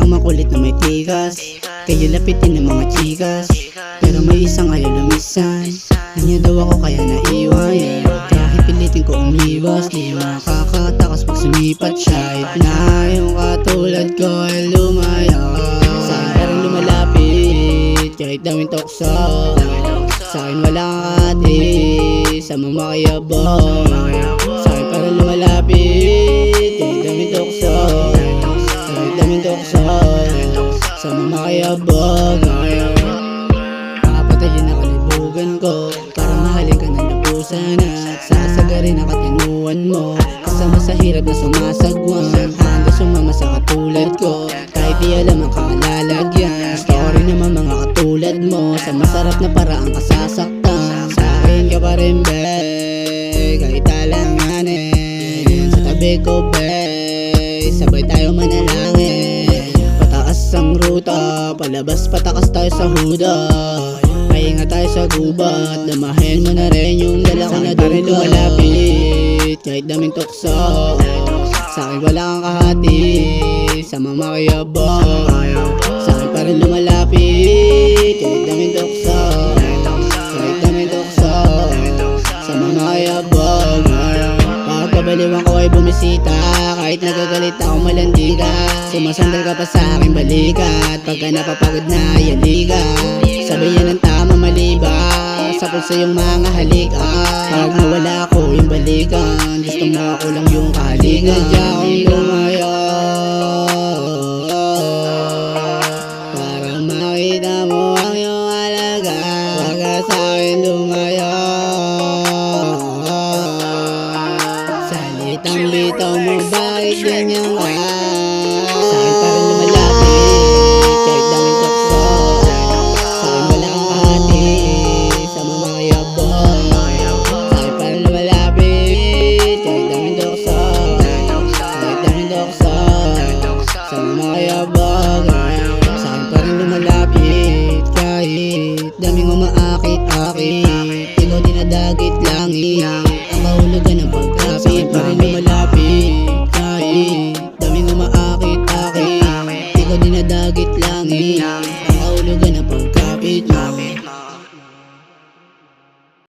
isang makulit na may tigas, kayo lapitin ng mga chikas. Pero may isang ayaw lumisan, kanya daw ako kaya naiwan. Kahit pilitin ko umiwas, di makakatakas pag sumipat siya. Kahit na yung katulad ko ay lumaya, sa'kin parang lumalapit, kahit daming tukso. Sa'kin walang ate, sa mamakiyabang. Sa'kin parang lumalapit, kahit daming tukso. Kahit daming tukso, sa mamakiyabang. Papatayin na kalibugan ko, parang mahalin ka ng lubusan. At sasagarin ang katinuan mo, kasama sa hirap na sumasagwan. Handa sumama sa katulad ko, kahit di alam ang kalalagyan. Gusto ko rin naman mga katulad mo, sa masarap na paraan kasasaktan. Sa akin ka pa rin be, kahit alanganin. Sa tabi ko be, sabay tayo manalangin. Pataas ang ruta, palabas patakas tayo sa huda. Pahinga tayo sa gubat, damahin mo na rin yung dala ko na duga. Lumalapit, kahit daming tukso. Sa'kin wala kang kahati, sa mamakiyabang. Sa'kin pa rin lumalapit, kahit daming tukso. Kahit daming tukso, sa mamakiyabang. Pagkabaliwan ko ay bumisita, kahit nagagalit ako malandiga. Sumasandal ka pa sa aking balikat, pagka napapagod na yaliga. Sabihin ng tama mali ba, sakot sa iyong mga halik. Pag nawala ko yung balikan, gusto mo ako lang yung kahalikan. Nadya akong lumaya, para makita mo ang iyong alaga. Wag ka sa'kin lumaya, salitang bitaw mo bakit ganyan ka?